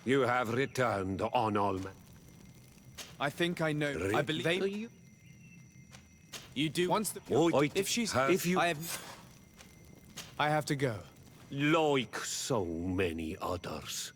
You have returned on all men. I think I know. I believe they... You do. Once the... if she's... If you... I have to go. Like so many others.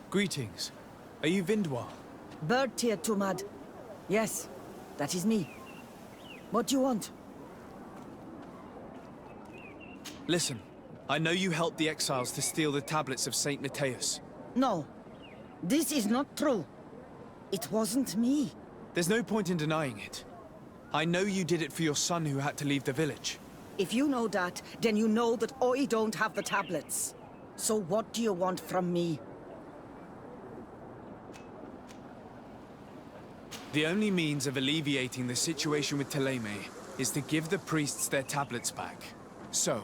Greetings. Are you Vindwal? Bird Tier Tumad. Yes, that is me. What do you want? Listen, I know you helped the exiles to steal the tablets of Saint Matthias. No, this is not true. It wasn't me. There's no point in denying it. I know you did it for your son who had to leave the village. If you know that, then you know that I don't have the tablets. So what do you want from me? The only means of alleviating the situation with Thélème is to give the priests their tablets back. So,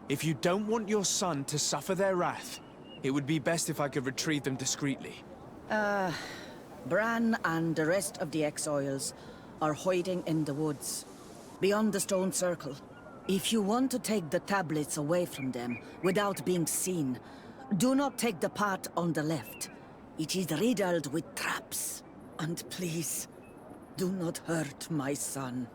if you don't want your son to suffer their wrath, it would be best if I could retrieve them discreetly. Bran and the rest of the exiles are hiding in the woods, beyond the stone circle. If you want to take the tablets away from them without being seen, do not take the path on the left. It is riddled with traps. And please, do not hurt my son.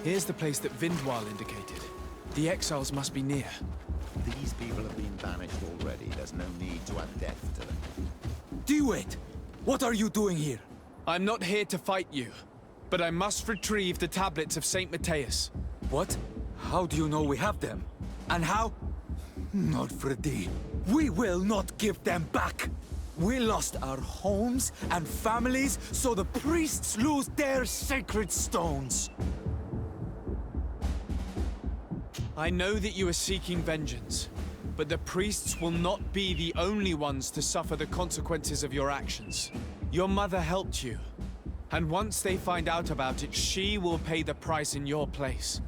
Here's the place that Vindwal indicated. The exiles must be near. These people have been banished already. There's no need to add death to them. Do it! What are you doing here? I'm not here to fight you, but I must retrieve the tablets of St. Matthias. What? How do you know we have them? And how? Not Freddy. We will not give them back! We lost our homes and families, so the priests lose their sacred stones! I know that you are seeking vengeance, but the priests will not be the only ones to suffer the consequences of your actions. Your mother helped you, and once they find out about it, she will pay the price in your place.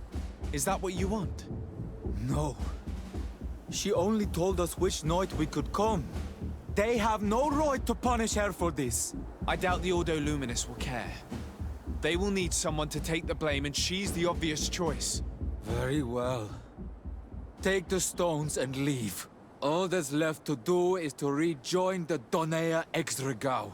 Is that what you want? No. She only told us which night we could come. They have no right to punish her for this. I doubt the Ordo Luminous will care. They will need someone to take the blame, and she's the obvious choice. Very well. Take the stones and leave. All that's left to do is to rejoin the Donea Exregao.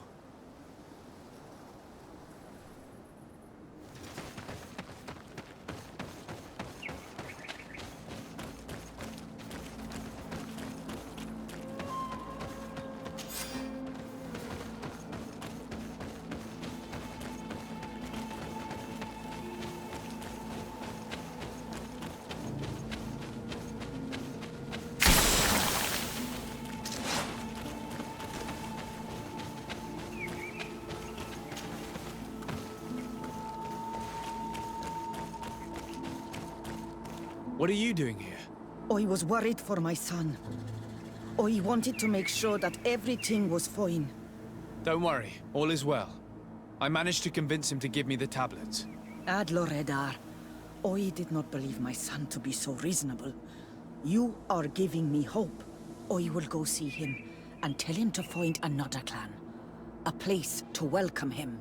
What are you doing here? I was worried for my son. I wanted to make sure that everything was fine. Don't worry, all is well. I managed to convince him to give me the tablets. Ad Loredar, I did not believe my son to be so reasonable. You are giving me hope. I will go see him and tell him to find another clan. A place to welcome him.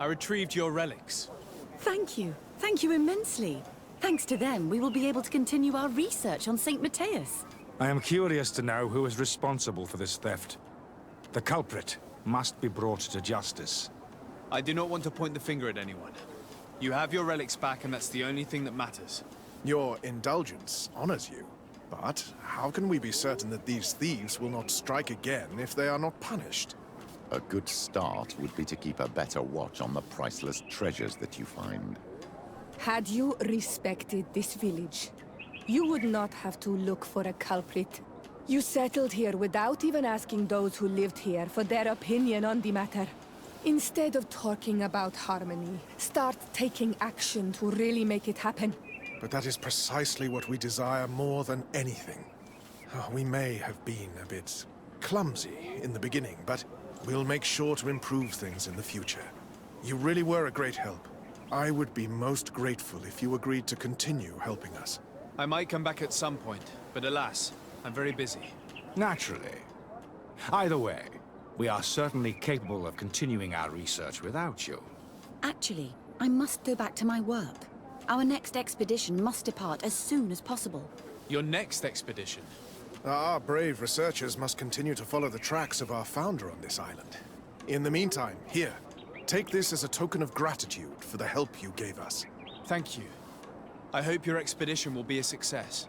I retrieved your relics. Thank you. Thank you immensely. Thanks to them, we will be able to continue our research on St. Matthias. I am curious to know who is responsible for this theft. The culprit must be brought to justice. I do not want to point the finger at anyone. You have your relics back, and that's the only thing that matters. Your indulgence honors you. But how can we be certain that these thieves will not strike again if they are not punished? A good start would be to keep a better watch on the priceless treasures that you find. Had you respected this village, you would not have to look for a culprit. You settled here without even asking those who lived here for their opinion on the matter. Instead of talking about harmony, start taking action to really make it happen. But that is precisely what we desire more than anything. We may have been a bit clumsy in the beginning, but we'll make sure to improve things in the future. You really were a great help. I would be most grateful if you agreed to continue helping us. I might come back at some point, but alas, I'm very busy. Naturally. Either way, we are certainly capable of continuing our research without you. Actually, I must go back to my work. Our next expedition must depart as soon as possible. Your next expedition? Our brave researchers must continue to follow the tracks of our founder on this island. In the meantime, here, take this as a token of gratitude for the help you gave us. Thank you. I hope your expedition will be a success.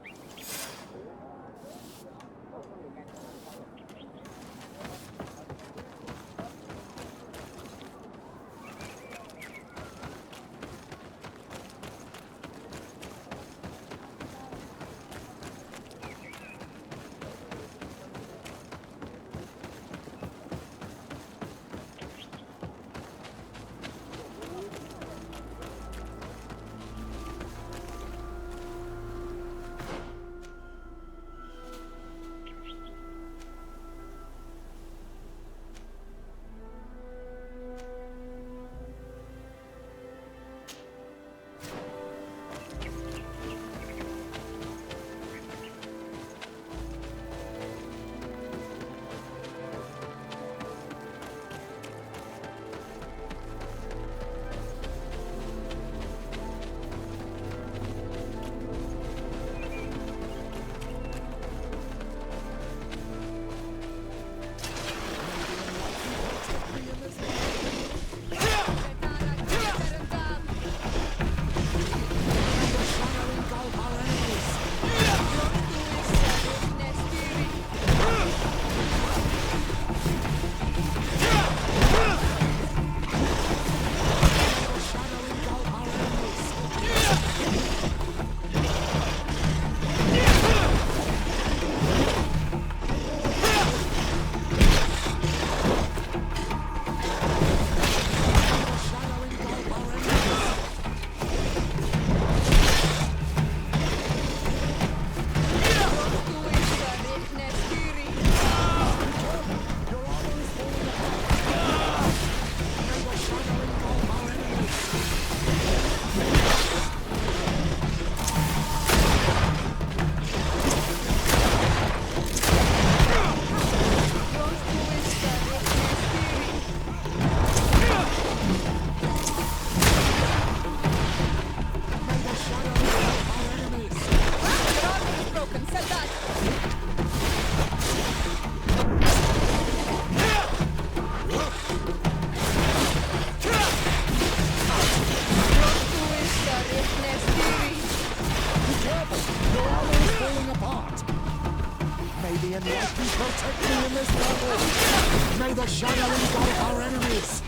Our enemies!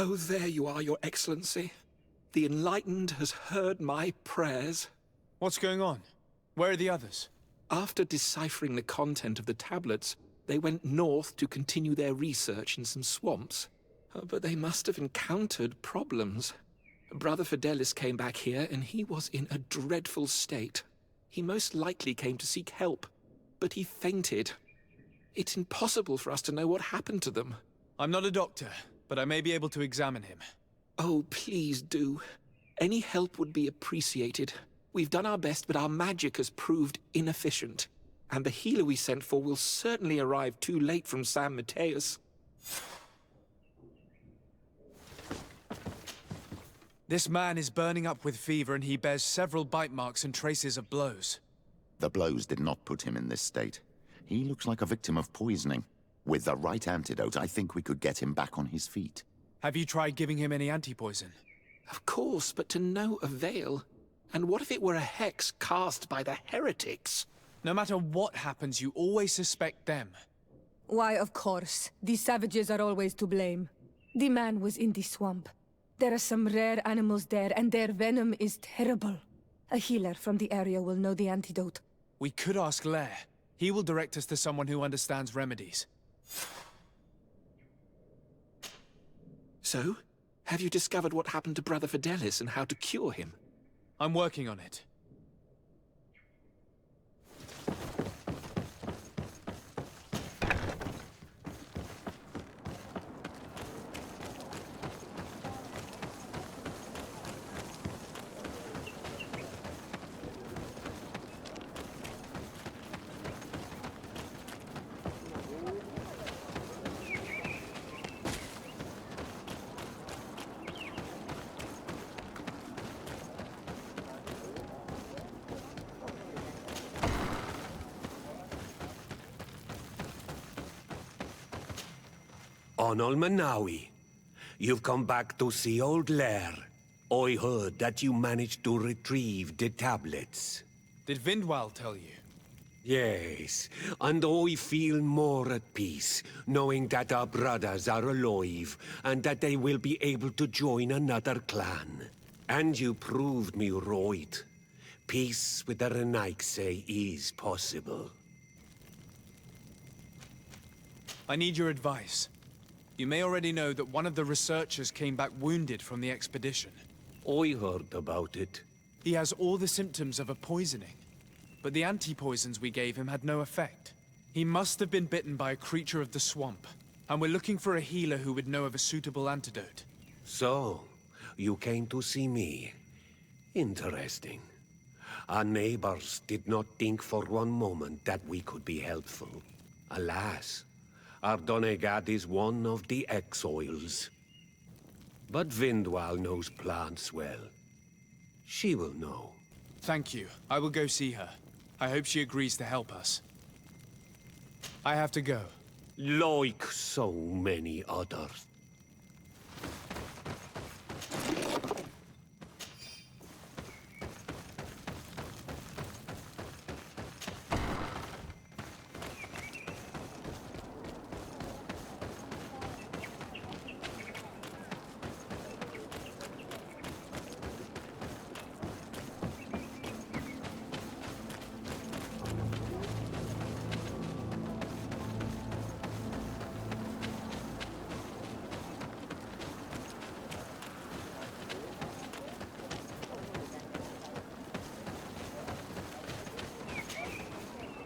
Oh, there you are, Your Excellency. The Enlightened has heard my prayers. What's going on? Where are the others? After deciphering the content of the tablets, they went north to continue their research in some swamps. But they must have encountered problems. Brother Fidelis came back here, and he was in a dreadful state. He most likely came to seek help, but he fainted. It's impossible for us to know what happened to them. I'm not a doctor, but I may be able to examine him. Oh, please do. Any help would be appreciated. We've done our best, but our magic has proved inefficient. And the healer we sent for will certainly arrive too late from San Mateus. This man is burning up with fever, and he bears several bite marks and traces of blows. The blows did not put him in this state. He looks like a victim of poisoning. With the right antidote, I think we could get him back on his feet. Have you tried giving him any anti-poison? Of course, but to no avail. And what if it were a hex cast by the heretics? No matter what happens, you always suspect them. Why, of course. These savages are always to blame. The man was in the swamp. There are some rare animals there, and their venom is terrible. A healer from the area will know the antidote. We could ask Lair. He will direct us to someone who understands remedies. So, have you discovered what happened to Brother Fidelis and how to cure him? I'm working on it. Onol Manawi, you've come back to see old Lair. I heard that you managed to retrieve the tablets. Did Vindwal tell you? Yes, and I feel more at peace, knowing that our brothers are alive, and that they will be able to join another clan. And you proved me right. Peace with the Renaigse is possible. I need your advice. You may already know that one of the researchers came back wounded from the expedition. I heard about it. He has all the symptoms of a poisoning, but the anti-poisons we gave him had no effect. He must have been bitten by a creature of the swamp. and we're looking for a healer who would know of a suitable antidote. So, you came to see me. Interesting. Our neighbors did not think for one moment that we could be helpful. Alas, our Donegat is one of the X-Oils. But Vindwal knows plants well. She will know. Thank you. I will go see her. I hope she agrees to help us. I have to go. Like so many others.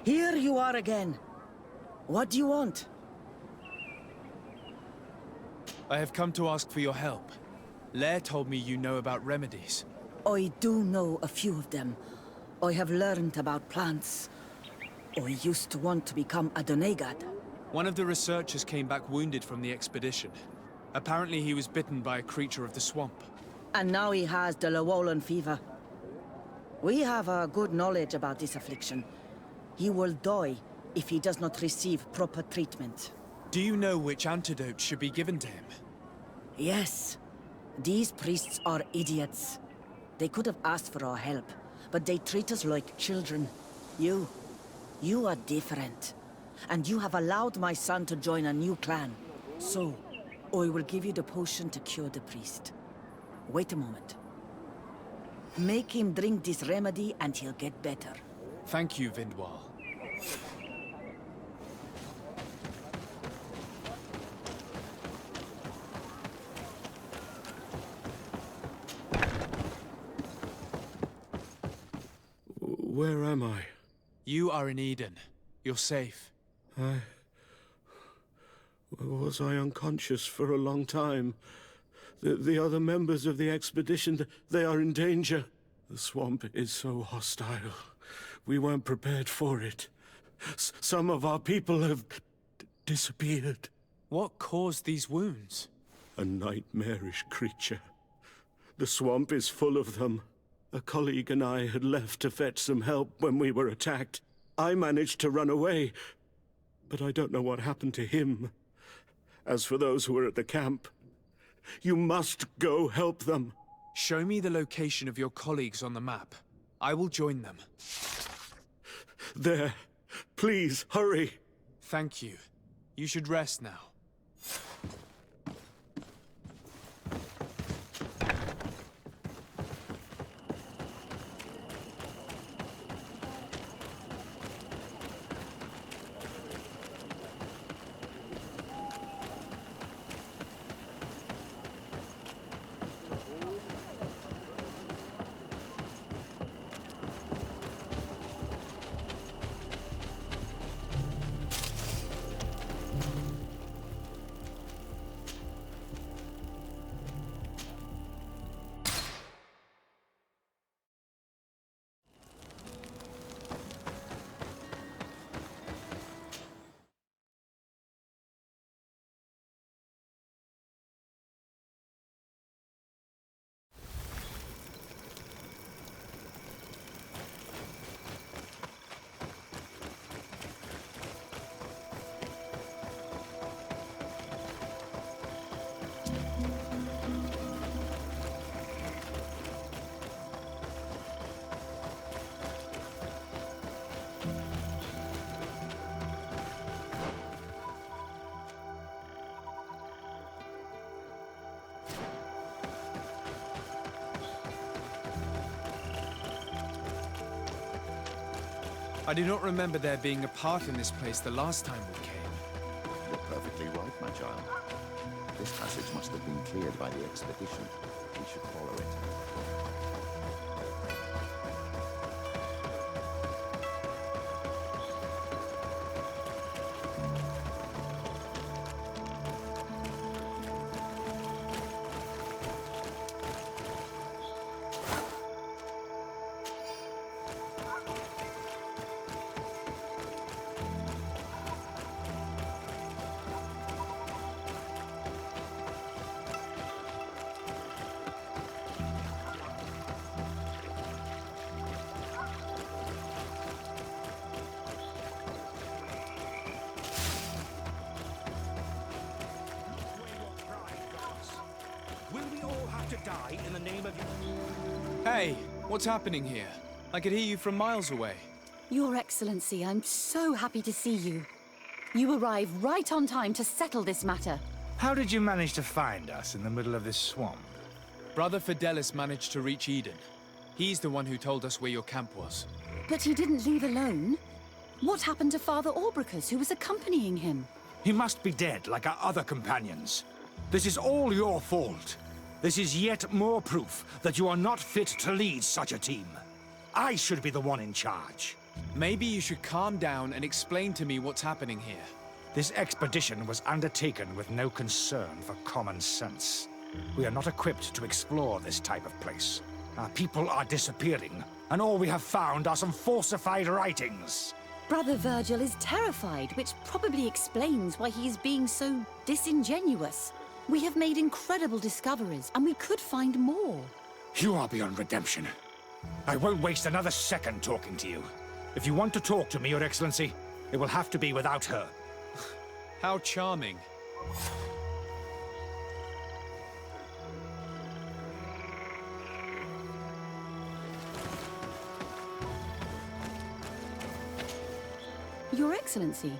Here you are again. What do you want? I have come to ask for your help. Lair told me you know about remedies. I do know a few of them. I have learned about plants. I used to want to become a Donegat. One of the researchers came back wounded from the expedition. Apparently he was bitten by a creature of the swamp. And now he has the Llewellyn fever. We have a good knowledge about this affliction. He will die if he does not receive proper treatment. Do you know which antidote should be given to him? Yes. These priests are idiots. They could have asked for our help, but they treat us like children. You are different. And you have allowed my son to join a new clan. So, I will give you the potion to cure the priest. Wait a moment. Make him drink this remedy and he'll get better. Thank you, Vindwal. Where am I? You are in Eden. You're safe. Was I unconscious for a long time? The other members of the expedition, they are in danger. The swamp is so hostile. We weren't prepared for it. Some of our people have disappeared. What caused these wounds? A nightmarish creature. The swamp is full of them. A colleague and I had left to fetch some help when we were attacked. I managed to run away, but I don't know what happened to him. As for those who are at the camp, you must go help them. Show me the location of your colleagues on the map. I will join them. There. Please, hurry. Thank you. You should rest now. I do not remember there being a path in this place the last time we came. You're perfectly right, my child. This passage must have been cleared by the expedition. We should follow it. have to die in the name of... Hey, what's happening here? I could hear you from miles away. Your Excellency, I'm so happy to see you. You arrive right on time to settle this matter. How did you manage to find us in the middle of this swamp? Brother Fidelis managed to reach Eden. He's the one who told us where your camp was. But he didn't leave alone. What happened to Father Orbricus, who was accompanying him? He must be dead, like our other companions. This is all your fault. This is yet more proof that you are not fit to lead such a team. I should be the one in charge. Maybe you should calm down and explain to me what's happening here. This expedition was undertaken with no concern for common sense. We are not equipped to explore this type of place. Our people are disappearing, and all we have found are some falsified writings. Brother Virgil is terrified, which probably explains why he is being so disingenuous. We have made incredible discoveries, and we could find more. You are beyond redemption. I won't waste another second talking to you. If you want to talk to me, Your Excellency, it will have to be without her. How charming. Your Excellency,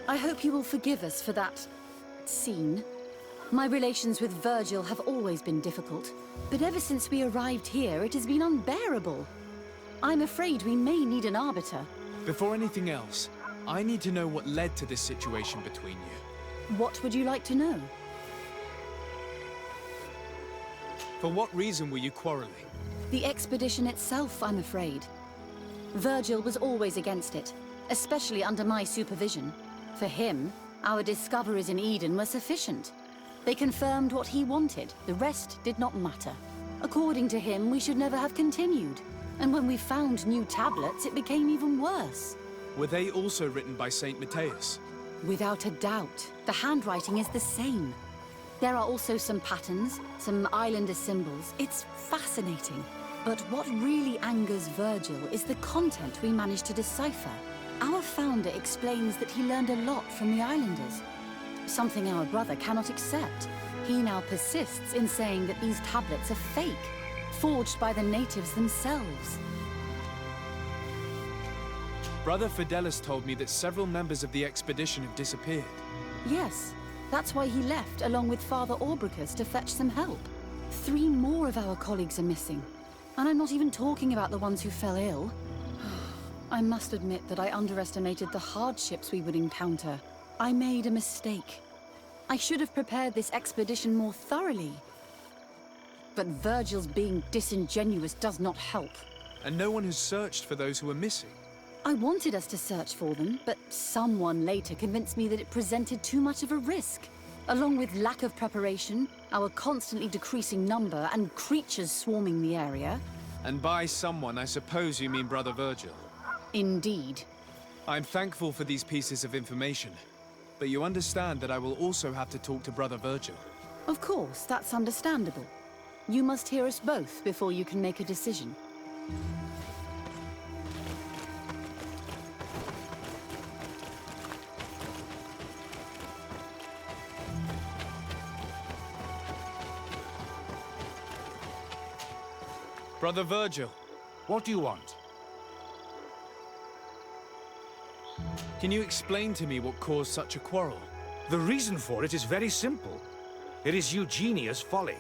I hope you will forgive us for that scene. My relations with Virgil have always been difficult, but ever since we arrived here, it has been unbearable. I'm afraid we may need an arbiter. Before anything else, I need to know what led to this situation between you. What would you like to know? For what reason were you quarreling? The expedition itself, I'm afraid. Virgil was always against it, especially under my supervision. For him, our discoveries in Eden were sufficient. They confirmed what he wanted. The rest did not matter. According to him, we should never have continued. And when we found new tablets, it became even worse. Were they also written by Saint Matthias? Without a doubt. The handwriting is the same. There are also some patterns, some islander symbols. It's fascinating. But what really angers Virgil is the content we managed to decipher. Our founder explains that he learned a lot from the islanders. Something our brother cannot accept. He now persists in saying that these tablets are fake, forged by the natives themselves. Brother Fidelis told me that several members of the expedition have disappeared. Yes, that's why he left along with Father Orbricus to fetch some help. 3 more of our colleagues are missing. And I'm not even talking about the ones who fell ill. I must admit that I underestimated the hardships we would encounter. I made a mistake. I should have prepared this expedition more thoroughly. But Virgil's being disingenuous does not help. And no one has searched for those who are missing. I wanted us to search for them, but someone later convinced me that it presented too much of a risk. Along with lack of preparation, our constantly decreasing number, and creatures swarming the area. And by someone, I suppose you mean Brother Virgil. Indeed. I'm thankful for these pieces of information, but you understand that I will also have to talk to Brother Virgil. Of course, that's understandable. You must hear us both before you can make a decision. Brother Virgil. What do you want? Can you explain to me what caused such a quarrel? The reason for it is very simple. It is Eugenia's folly.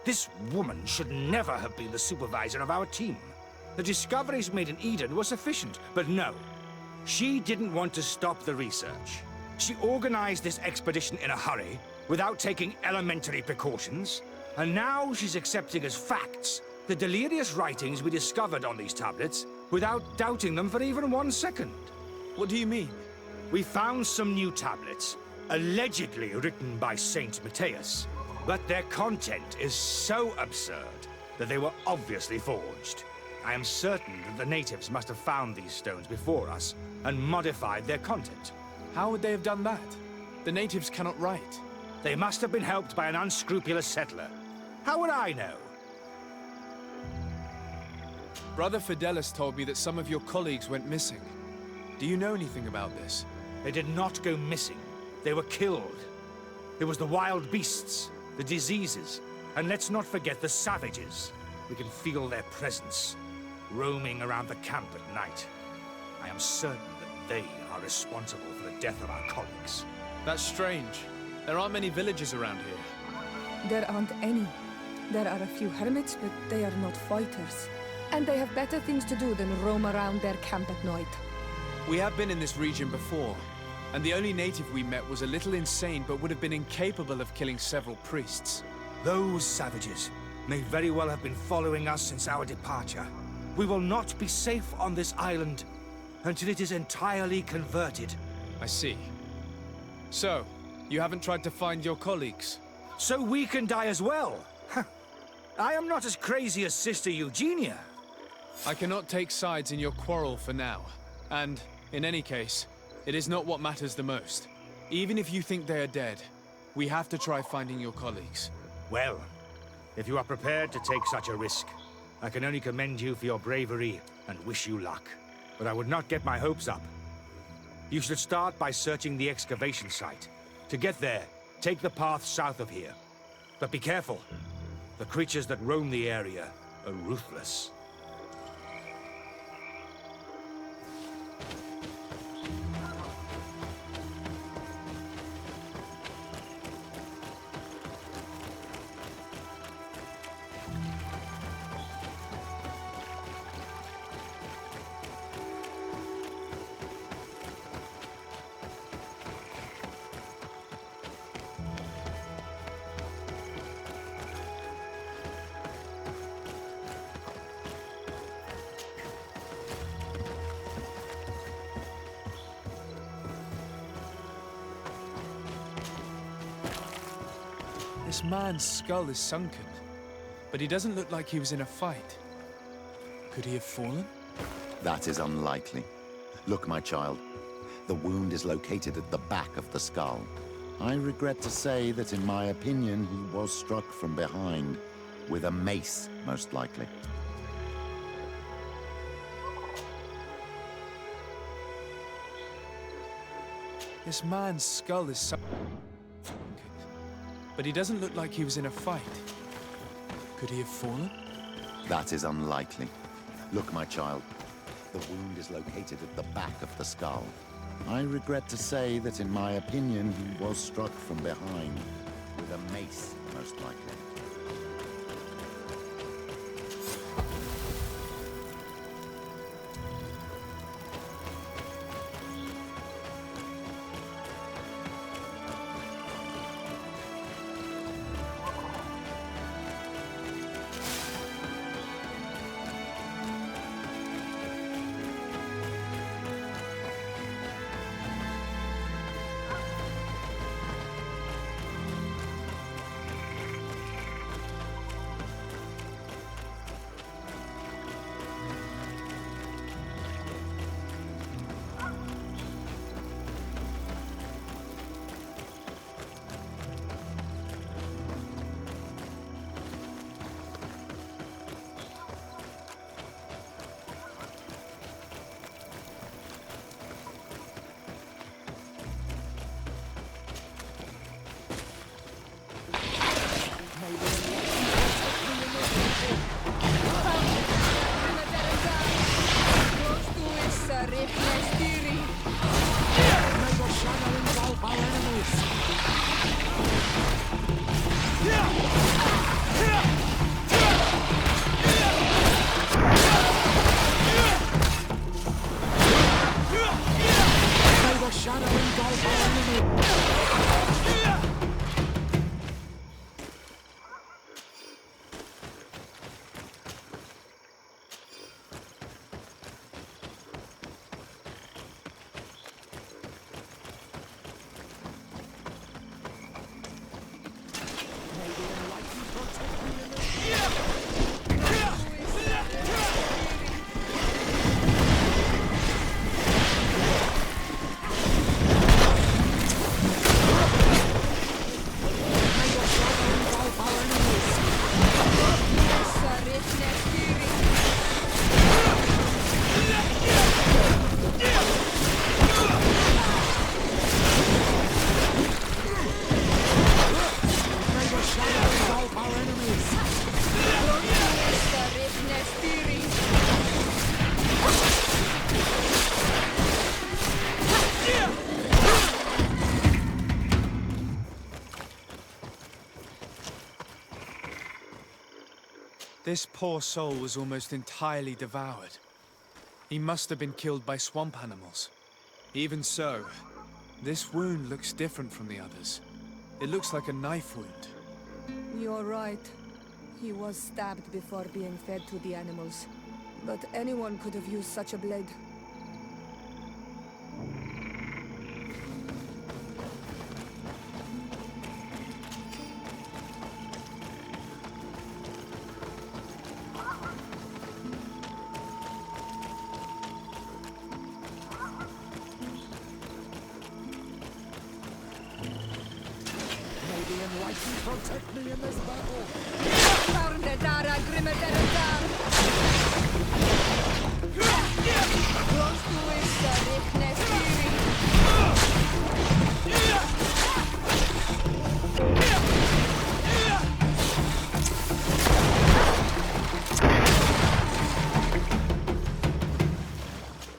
This woman should never have been the supervisor of our team. The discoveries made in Eden were sufficient, but no. She didn't want to stop the research. She organized this expedition in a hurry, without taking elementary precautions, and now she's accepting as facts the delirious writings we discovered on these tablets, without doubting them for even 1 second. What do you mean? We found some new tablets, allegedly written by Saint Matthias, but their content is so absurd that they were obviously forged. I am certain that the natives must have found these stones before us and modified their content. How would they have done that? The natives cannot write. They must have been helped by an unscrupulous settler. How would I know? Brother Fidelis told me that some of your colleagues went missing. Do you know anything about this? They did not go missing. They were killed. It was the wild beasts, the diseases, And let's not forget the savages. We can feel their presence, roaming around the camp at night. I am certain that they are responsible for the death of our colleagues. That's strange. There aren't many villages around here. There aren't any. There are a few hermits, but they are not fighters. And they have better things to do than roam around their camp at night. We have been in this region before, and the only native we met was a little insane but would have been incapable of killing several priests. Those savages may very well have been following us since our departure. We will not be safe on this island until it is entirely converted. I see. So, you haven't tried to find your colleagues? So we can die as well? I am not as crazy as Sister Eugenia. I cannot take sides in your quarrel for now. And, in any case, it is not what matters the most. Even if you think they are dead, we have to try finding your colleagues. Well, if you are prepared to take such a risk, I can only commend you for your bravery and wish you luck. But I would not get my hopes up. You should start by searching the excavation site. To get there, take the path south of here. But be careful. The creatures that roam the area are ruthless. This man's skull is sunken, but he doesn't look like he was in a fight. Could he have fallen? That is unlikely. Look, my child. The wound is located at the back of the skull. I regret to say that in my opinion, he was struck from behind. With a mace, most likely. This man's skull is sunken, but he doesn't look like he was in a fight. Could he have fallen? That is unlikely. Look, my child. The wound is located at the back of the skull. I regret to say that in my opinion, he was struck from behind. With a mace, most likely. This poor soul was almost entirely devoured. He must have been killed by swamp animals. Even so, this wound looks different from the others. It looks like a knife wound. You're right. He was stabbed before being fed to the animals. But anyone could have used such a blade. Protect me in this battle!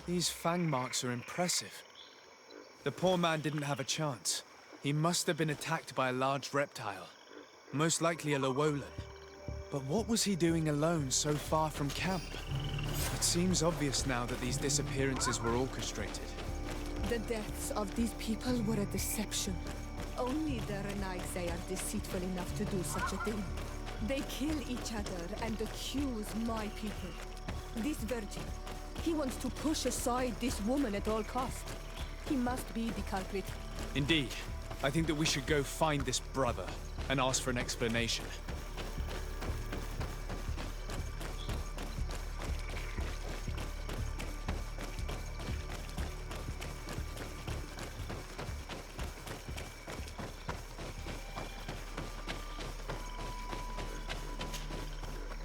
These fang marks are impressive. The poor man didn't have a chance. He must have been attacked by a large reptile. Most likely a Llewellyn. But what was he doing alone so far from camp? It seems obvious now that these disappearances were orchestrated. The deaths of these people were a deception. Only the Renaigse are deceitful enough to do such a thing. They kill each other and accuse my people. This virgin, he wants to push aside this woman at all cost. He must be the culprit. Indeed. I think that we should go find this brother and ask for an explanation.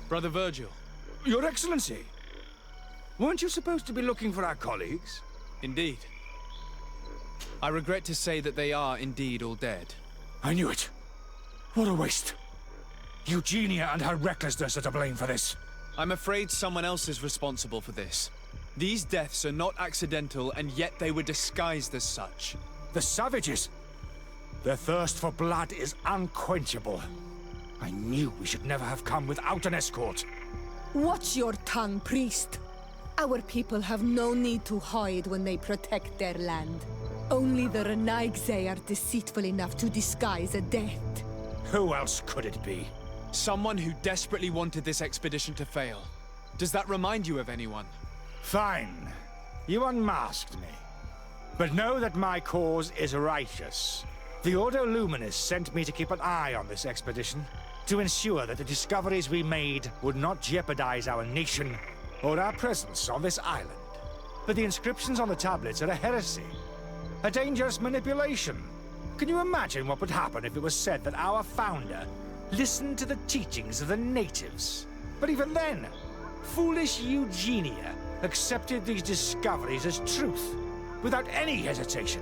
Brother Virgil. Your Excellency! Weren't you supposed to be looking for our colleagues? Indeed. I regret to say that they are indeed all dead. I knew it. What a waste. Eugenia and her recklessness are to blame for this. I'm afraid someone else is responsible for this. These deaths are not accidental, and yet they were disguised as such. The savages! Their thirst for blood is unquenchable. I knew we should never have come without an escort. Watch your tongue, priest. Our people have no need to hide when they protect their land. Only the Renaigse are deceitful enough to disguise a death. Who else could it be? Someone who desperately wanted this expedition to fail. Does that remind you of anyone? Fine. You unmasked me. But know that my cause is righteous. The Ordo Luminis sent me to keep an eye on this expedition, to ensure that the discoveries we made would not jeopardize our nation or our presence on this island. But the inscriptions on the tablets are a heresy. A dangerous manipulation. Can you imagine what would happen if it was said that our founder listened to the teachings of the natives? But even then, foolish Eugenia accepted these discoveries as truth, without any hesitation,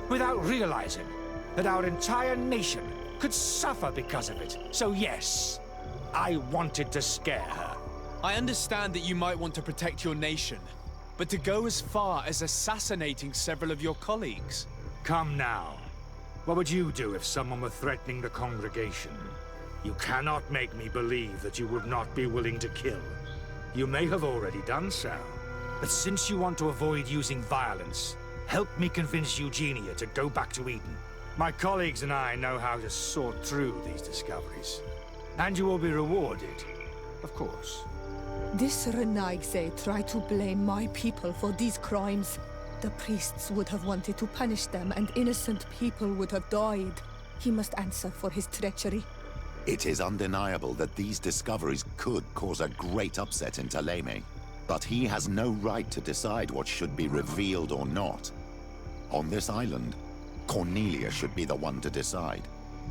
without realizing that our entire nation could suffer because of it. So yes, I wanted to scare her. I understand that you might want to protect your nation, but to go as far as assassinating several of your colleagues? Come now. What would you do if someone were threatening the congregation? You cannot make me believe that you would not be willing to kill. You may have already done so. But since you want to avoid using violence, help me convince Eugenia to go back to Eden. My colleagues and I know how to sort through these discoveries. And you will be rewarded, of course. This Renaigse tried to blame my people for these crimes. The priests would have wanted to punish them, and innocent people would have died. He must answer for his treachery. It is undeniable that these discoveries could cause a great upset in Thélème. But he has no right to decide what should be revealed or not. On this island, Cornelia should be the one to decide.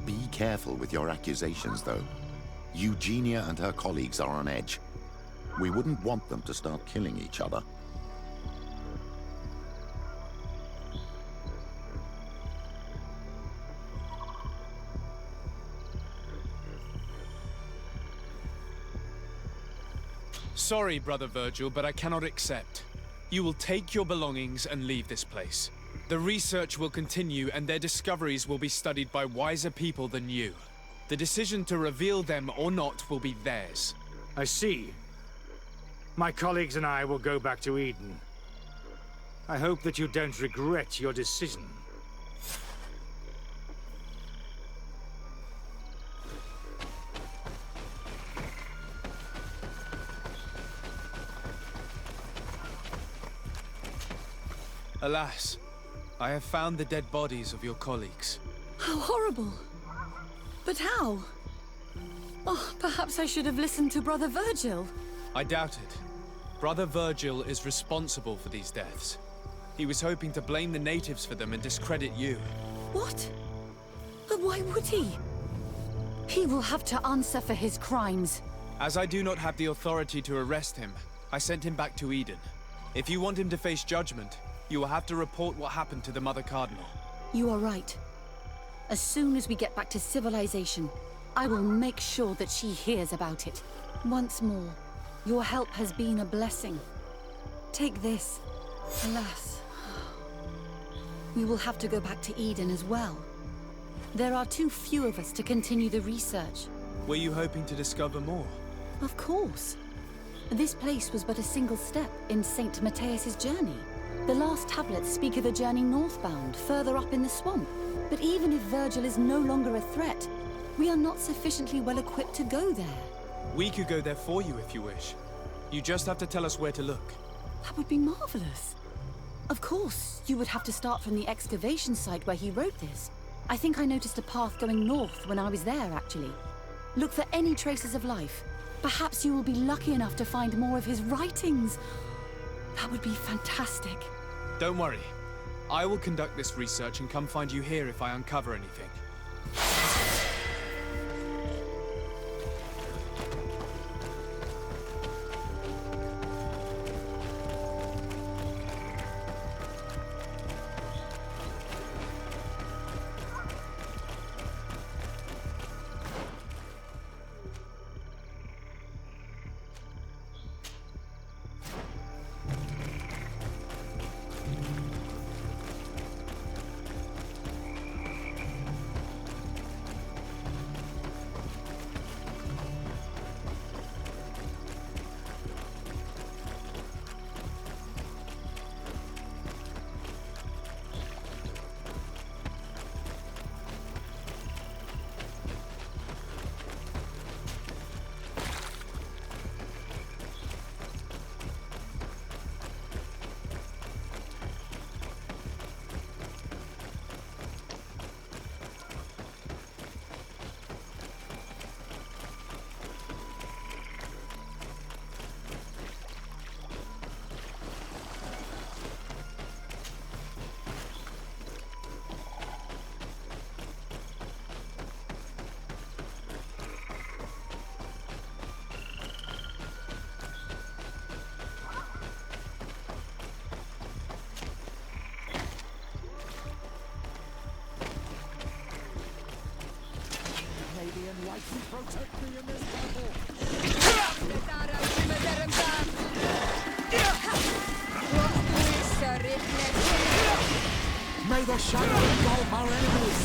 Be careful with your accusations, though. Eugenia and her colleagues are on edge. We wouldn't want them to start killing each other. Sorry, Brother Virgil, but I cannot accept. You will take your belongings and leave this place. The research will continue, and their discoveries will be studied by wiser people than you. The decision to reveal them or not will be theirs. I see. My colleagues and I will go back to Eden. I hope that you don't regret your decision. Alas, I have found the dead bodies of your colleagues. How horrible! But how? Oh, perhaps I should have listened to Brother Virgil. I doubt it. Brother Virgil is responsible for these deaths. He was hoping to blame the natives for them and discredit you. What? But why would he? He will have to answer for his crimes. As I do not have the authority to arrest him, I sent him back to Eden. If you want him to face judgment, you will have to report what happened to the Mother Cardinal. You are right. As soon as we get back to civilization, I will make sure that she hears about it. Once more, your help has been a blessing. Take this. Alas, we will have to go back to Eden as well. There are too few of us to continue the research. Were you hoping to discover more? Of course. This place was but a single step in St. Matthias's journey. The last tablets speak of a journey northbound, further up in the swamp. But even if Virgil is no longer a threat, we are not sufficiently well equipped to go there. We could go there for you if you wish. You just have to tell us where to look. That would be marvelous. Of course, you would have to start from the excavation site where he wrote this. I think I noticed a path going north when I was there, actually. Look for any traces of life. Perhaps you will be lucky enough to find more of his writings. That would be fantastic. Don't worry. I will conduct this research and come find you here if I uncover anything. Protect me in this battle! May the shadow engulf our enemies!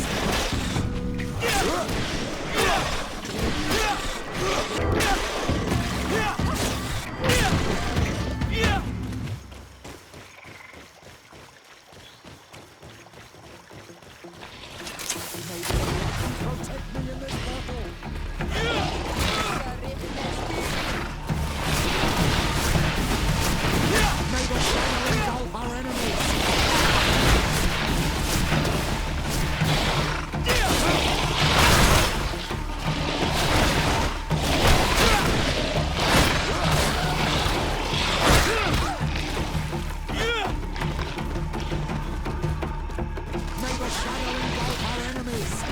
Protect me in this battle! May the shadow engulf our enemies! May the shadow engulf our enemies!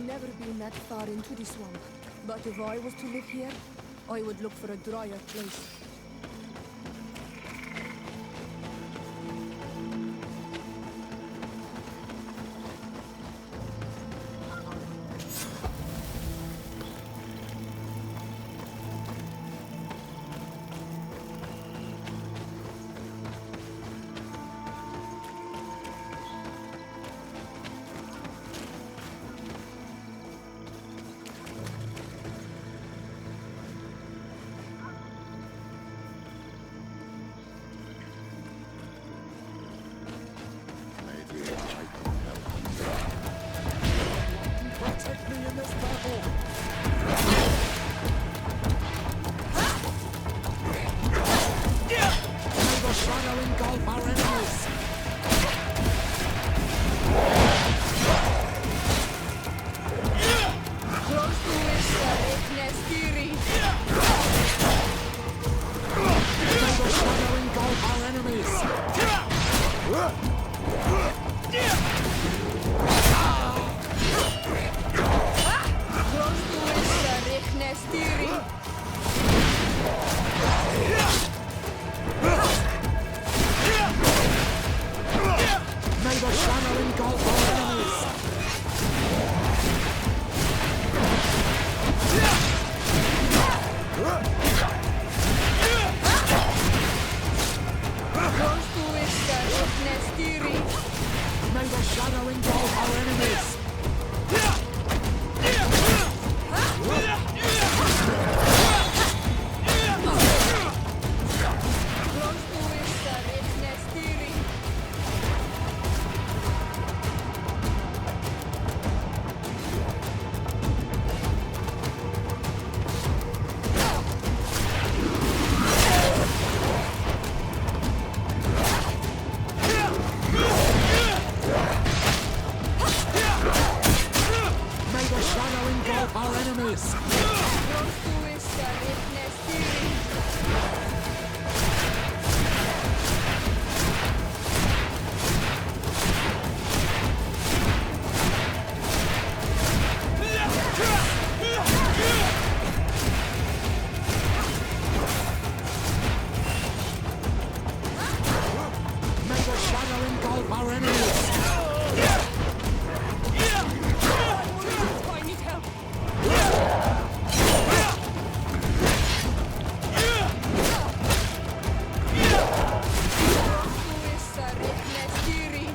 never been that far into the swamp. But if I was to live here, I would look for a drier place. Protect me in this battle! May the shadow engulf our enemies! Close to Vista, Nestiri. May the shadow engulf our enemies! Close to Vista, Nestiri. May the shadow engulf our enemies! Close to Vista, Nestiri. May the shadow engulf our enemies! Close to Vista, Nestiri. May the shadow engulf our enemies! Close to Vista, Nestiri. May the shadow engulf our enemies! I need help. Close to Vista, Nestiri.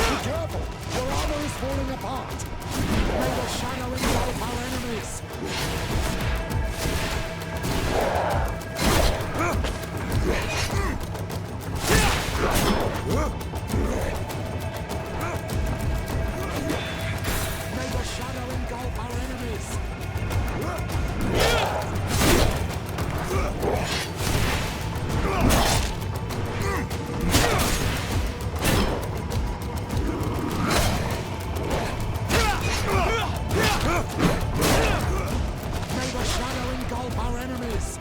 Be careful! Your armor is falling apart! May the shadow engulf our enemies! May the shadow engulf our enemies! May the shadow engulf our enemies!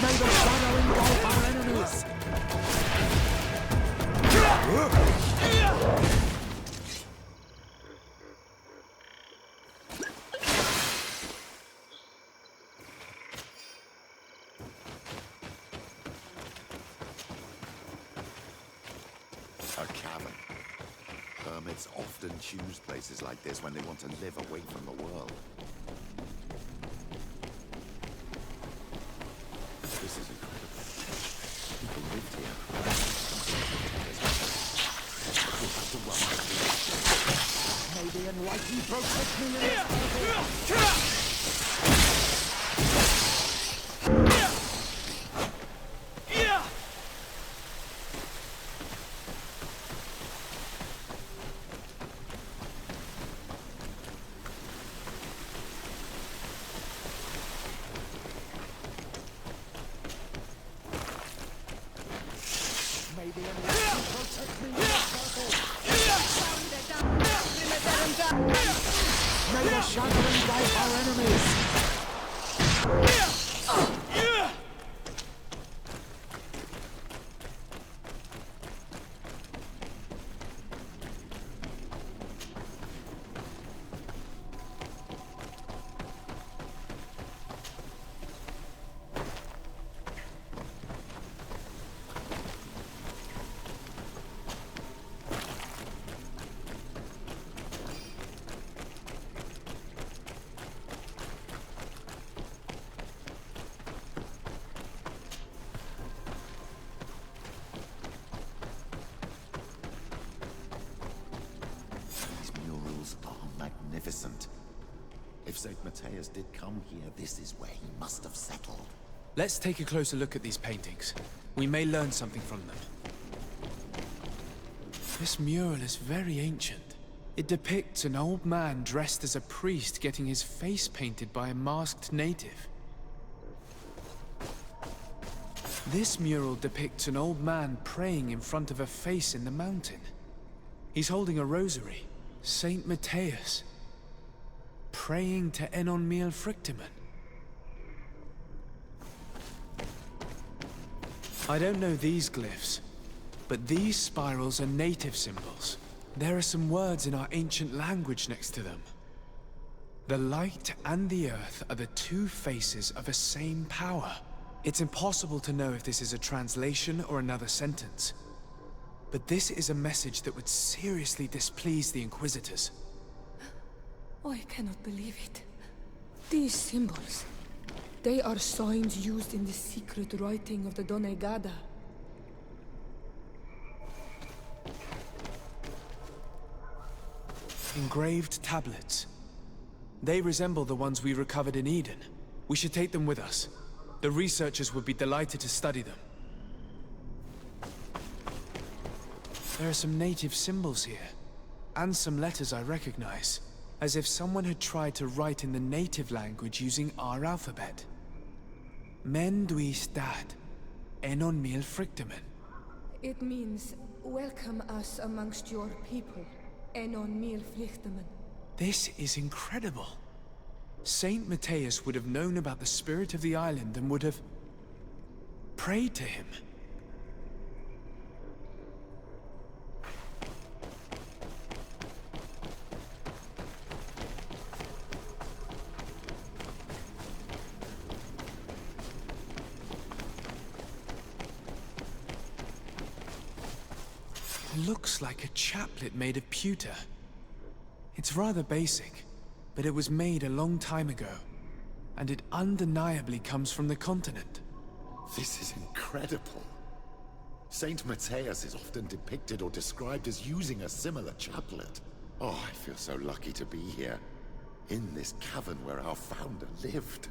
May the shadow engulf our enemies! A cabin. Hermits often choose places like this when they want to live away from the world. This is incredible. People lived here. We'll have to run. May the enlightened protect me in this battle! magnificent. If St. Matthias did come here, this is where he must have settled. Let's take a closer look at these paintings. We may learn something from them. This mural is very ancient. It depicts an old man dressed as a priest getting his face painted by a masked native. This mural depicts an old man praying in front of a face in the mountain. He's holding a rosary. Saint Matthias. Praying to Enon Mil Frictimen. I don't know these glyphs, but these spirals are native symbols. There are some words in our ancient language next to them. The light and the earth are the two faces of a same power. It's impossible to know if this is a translation or another sentence. But this is a message that would seriously displease the Inquisitors. I cannot believe it. These symbols, they are signs used in the secret writing of the Donegada. Engraved tablets. They resemble the ones we recovered in Eden. We should take them with us. The researchers would be delighted to study them. There are some native symbols here, and some letters I recognize, as if someone had tried to write in the native language using our alphabet. Men duis dat, enon mil frictimen. It means, welcome us amongst your people, enon mil frictimen. This is incredible. Saint Matthias would have known about the spirit of the island and would have prayed to him. Looks like a chaplet made of pewter. It's rather basic, but it was made a long time ago, and it undeniably comes from the continent. This is incredible. Saint Matthias is often depicted or described as using a similar chaplet. Oh, I feel so lucky to be here, in this cavern where our founder lived.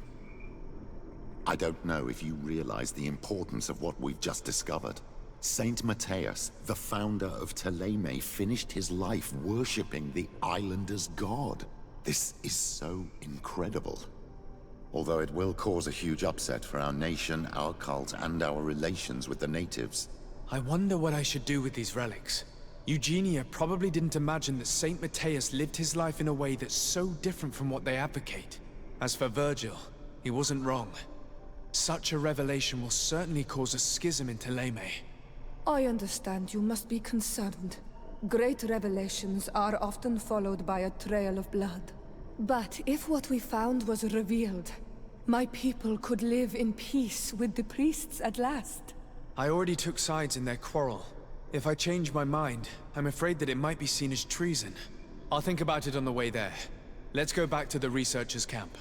I don't know if you realize the importance of what we've just discovered. Saint Matthias, the founder of Thélème, finished his life worshipping the islanders' god. This is so incredible. Although it will cause a huge upset for our nation, our cult, and our relations with the natives. I wonder what I should do with these relics. Eugenia probably didn't imagine that Saint Matthias lived his life in a way that's so different from what they advocate. As for Virgil, he wasn't wrong. Such a revelation will certainly cause a schism in Thélème. I understand you must be concerned. Great revelations are often followed by a trail of blood. But if what we found was revealed, my people could live in peace with the priests at last. I already took sides in their quarrel. If I change my mind, I'm afraid that it might be seen as treason. I'll think about it on the way there. Let's go back to the researchers' camp.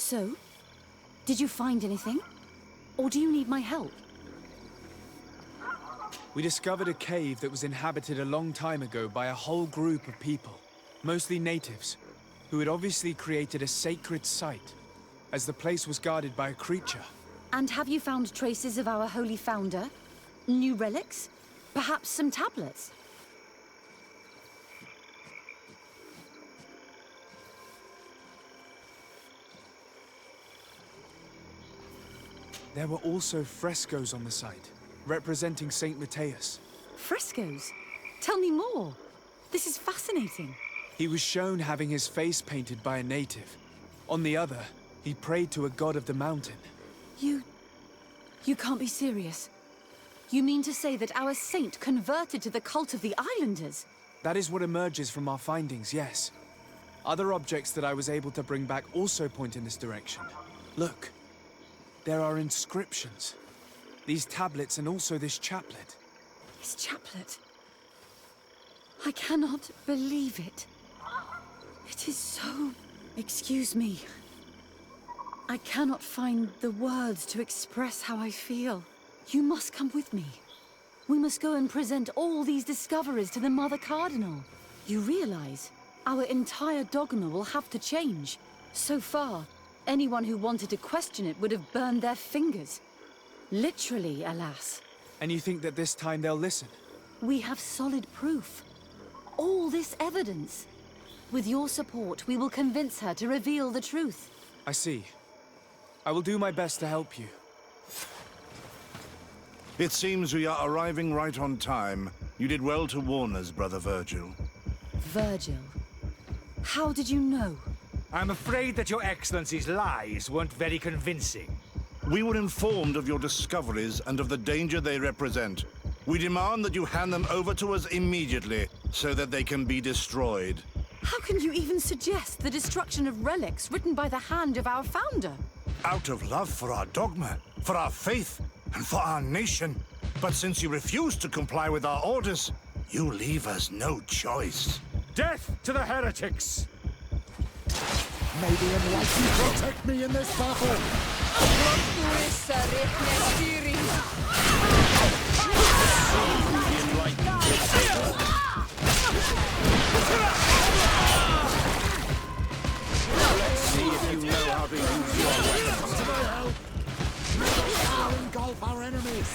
So, did you find anything? Or do you need my help? We discovered a cave that was inhabited a long time ago by a whole group of people, mostly natives, who had obviously created a sacred site, as the place was guarded by a creature. And have you found traces of our holy founder? New relics? Perhaps some tablets? There were also frescoes on the site, representing Saint Matthias. Frescoes? Tell me more. This is fascinating. He was shown having his face painted by a native. On the other, he prayed to a god of the mountain. You can't be serious. You mean to say that our saint converted to the cult of the Islanders? That is what emerges from our findings, yes. Other objects that I was able to bring back also point in this direction. Look. There are inscriptions. These tablets and also this chaplet. This chaplet? I cannot believe it. It is so... Excuse me. I cannot find the words to express how I feel. You must come with me. We must go and present all these discoveries to the Mother Cardinal. You realize our entire dogma will have to change. So far, anyone who wanted to question it would have burned their fingers. Literally, alas. And you think that this time they'll listen? We have solid proof. All this evidence. With your support, we will convince her to reveal the truth. I see. I will do my best to help you. It seems we are arriving right on time. You did well to warn us, Brother Virgil. Virgil? How did you know? I'm afraid that your Excellency's lies weren't very convincing. We were informed of your discoveries and of the danger they represent. We demand that you hand them over to us immediately, so that they can be destroyed. How can you even suggest the destruction of relics written by the hand of our founder? Out of love for our dogma, for our faith, and for our nation. But since you refuse to comply with our orders, you leave us no choice. Death to the heretics! May the enlightened protect me in this battle! Let's see if you know how to use your weapons. To my help! May the shadow engulf our enemies!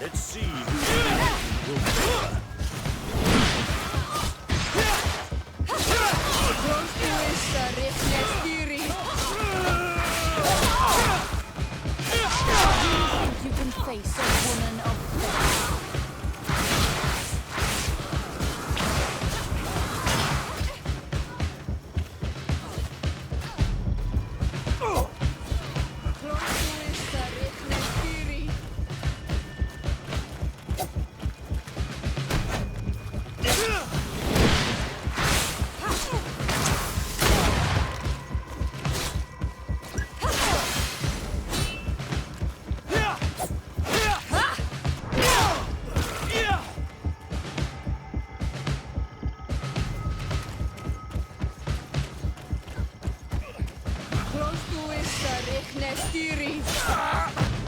Let's see who will You can face a woman of faith.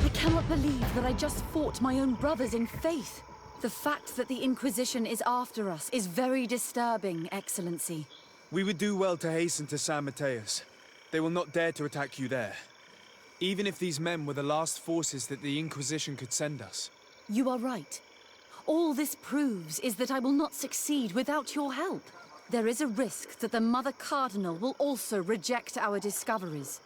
I cannot believe that I just fought my own brothers in faith. The fact that the Inquisition is after us is very disturbing, Excellency. We would do well to hasten to San Mateus. They will not dare to attack you there. Even if these men were the last forces that the Inquisition could send us. You are right. All this proves is that I will not succeed without your help. There is a risk that the Mother Cardinal will also reject our discoveries.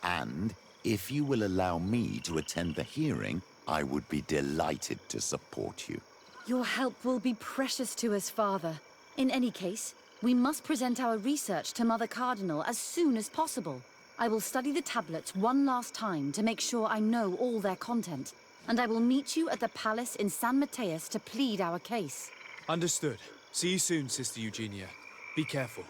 And if you will allow me to attend the hearing, I would be delighted to support you. Your help will be precious to us, Father. In any case, we must present our research to Mother Cardinal as soon as possible. I will study the tablets one last time to make sure I know all their content. and I will meet you at the palace in San Mateus to plead our case. Understood. See you soon, Sister Eugenia. Be careful.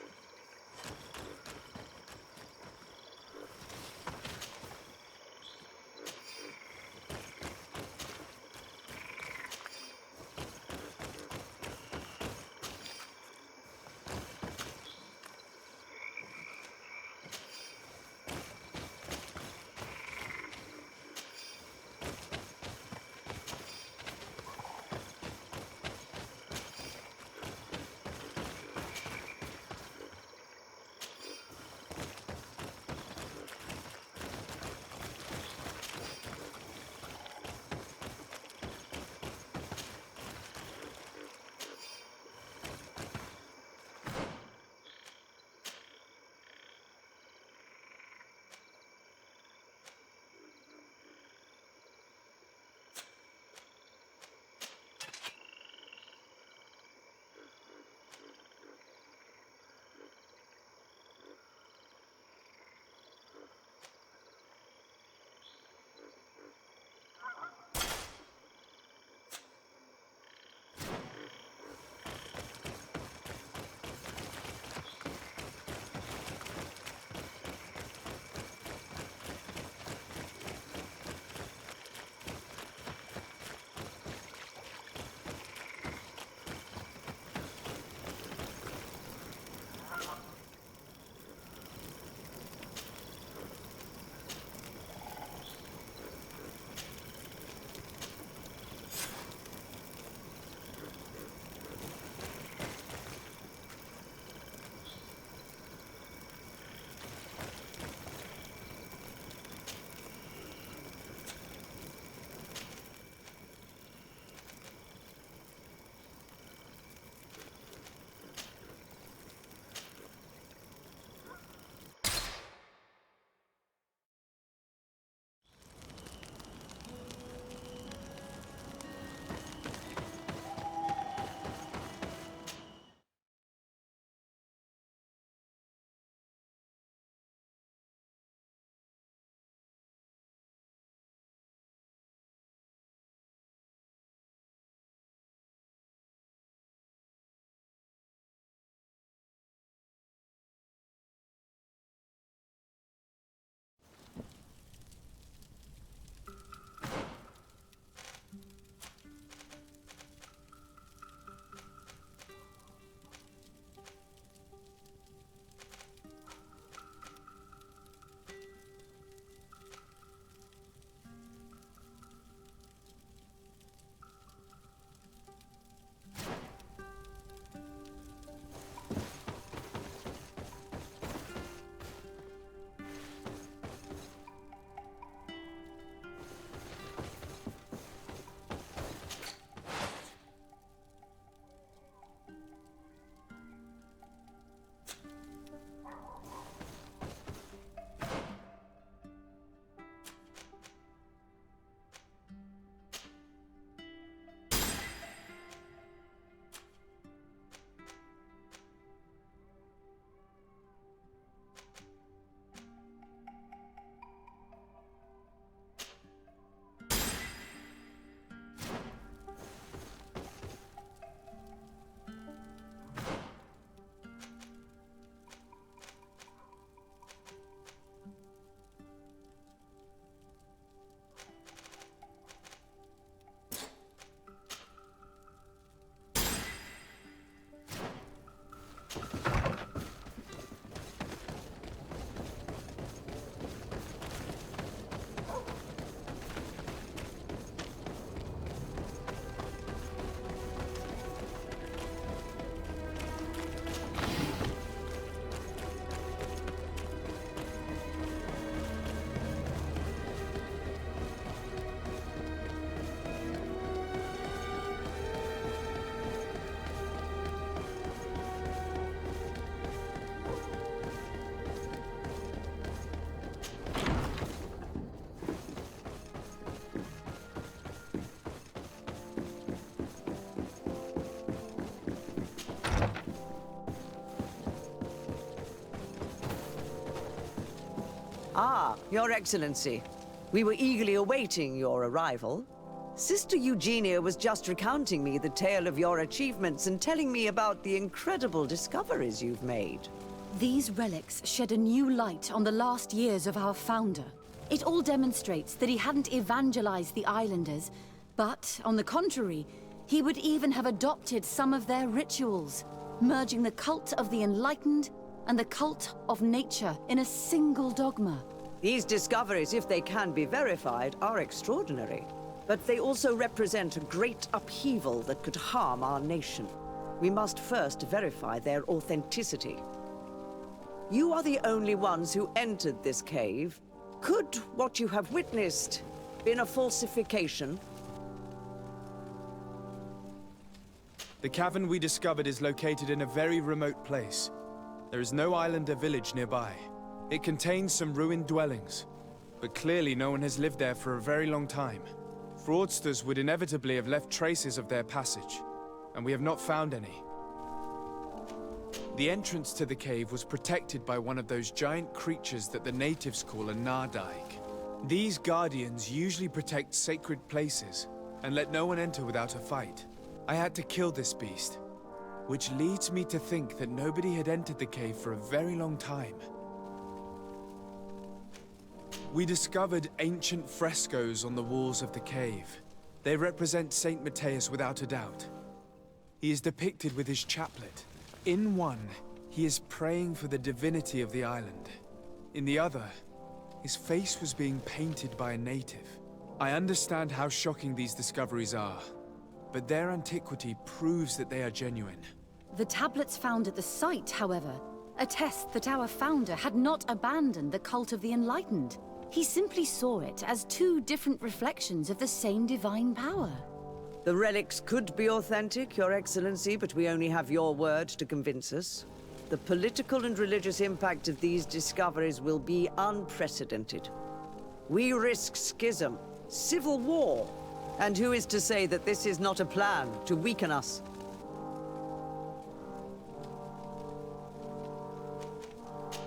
Ah, Your Excellency. We were eagerly awaiting your arrival. Sister Eugenia was just recounting me the tale of your achievements and telling me about the incredible discoveries you've made. These relics shed a new light on the last years of our founder. It all demonstrates that he hadn't evangelized the islanders, but, on the contrary, he would even have adopted some of their rituals, merging the cult of the enlightened and the cult of nature in a single dogma. These discoveries, if they can be verified, are extraordinary. But they also represent a great upheaval that could harm our nation. We must first verify their authenticity. You are the only ones who entered this cave. Could what you have witnessed been a falsification? The cavern we discovered is located in a very remote place. There is no islander village nearby. It contains some ruined dwellings, but clearly no one has lived there for a very long time. Fraudsters would inevitably have left traces of their passage, and we have not found any. The entrance to the cave was protected by one of those giant creatures that the natives call a Nardaig. These guardians usually protect sacred places and let no one enter without a fight. I had to kill this beast, which leads me to think that nobody had entered the cave for a very long time. We discovered ancient frescoes on the walls of the cave. They represent Saint Matthias without a doubt. He is depicted with his chaplet. In one, he is praying for the divinity of the island. In the other, his face was being painted by a native. I understand how shocking these discoveries are, but their antiquity proves that they are genuine. The tablets found at the site, however, attest that our founder had not abandoned the cult of the enlightened. He simply saw it as two different reflections of the same divine power. The relics could be authentic, Your Excellency, but we only have your word to convince us. The political and religious impact of these discoveries will be unprecedented. We risk schism, civil war, and who is to say that this is not a plan to weaken us?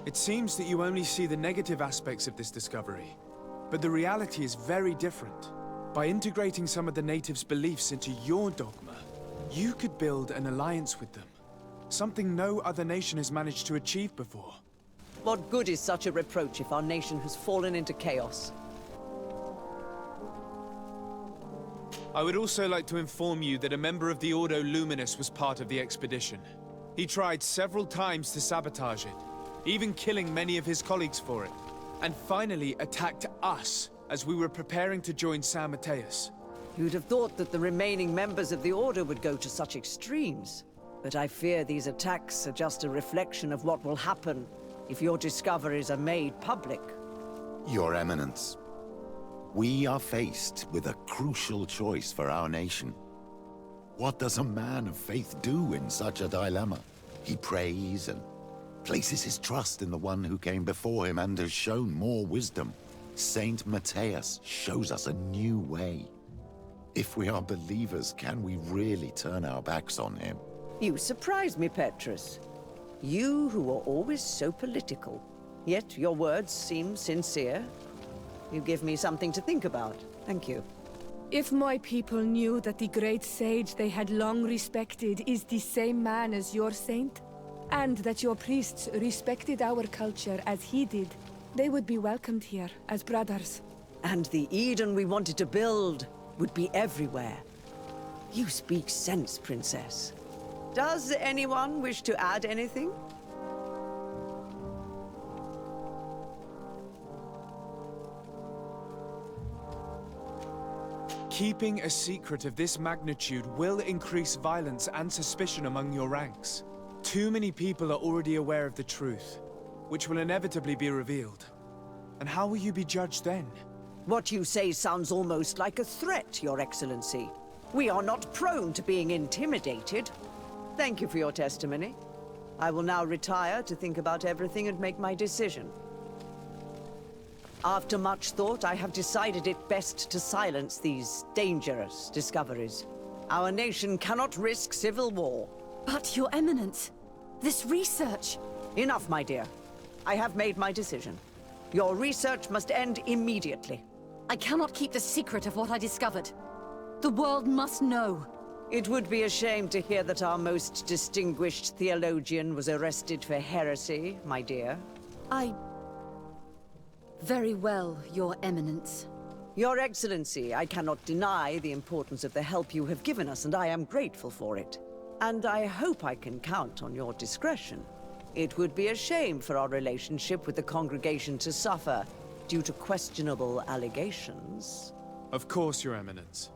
It seems that you only see the negative aspects of this discovery, but the reality is very different. By integrating some of the natives' beliefs into your dogma, you could build an alliance with them. Something no other nation has managed to achieve before. What good is such a reproach if our nation has fallen into chaos? I would also like to inform you that a member of the Ordo Luminous was part of the expedition. He tried several times to sabotage it, even killing many of his colleagues for it, and finally attacked us as we were preparing to join San Matthias. You'd have thought that the remaining members of the Order would go to such extremes. But I fear these attacks are just a reflection of what will happen if your discoveries are made public. Your Eminence, we are faced with a crucial choice for our nation. What does a man of faith do in such a dilemma? He prays and places his trust in the one who came before him and has shown more wisdom. Saint Matthias shows us a new way. If we are believers, can we really turn our backs on him? You surprise me, Petrus. You who are always so political, yet your words seem sincere. You give me something to think about. Thank you. If my people knew that the great sage they had long respected is the same man as your saint, and that your priests respected our culture as he did, they would be welcomed here as brothers. And the Eden we wanted to build would be everywhere. You speak sense, Princess. Does anyone wish to add anything? Keeping a secret of this magnitude will increase violence and suspicion among your ranks. Too many people are already aware of the truth, which will inevitably be revealed. And how will you be judged then? What you say sounds almost like a threat, Your Excellency. We are not prone to being intimidated. Thank you for your testimony. I will now retire to think about everything and make my decision. After much thought, I have decided it best to silence these dangerous discoveries. Our nation cannot risk civil war. But, Your Eminence, this research... Enough, my dear. I have made my decision. Your research must end immediately. I cannot keep the secret of what I discovered. The world must know. It would be a shame to hear that our most distinguished theologian was arrested for heresy, my dear. Very well, Your Eminence. Your Excellency, I cannot deny the importance of the help you have given us, and I am grateful for it. And I hope I can count on your discretion. It would be a shame for our relationship with the congregation to suffer due to questionable allegations. Of course, Your Eminence.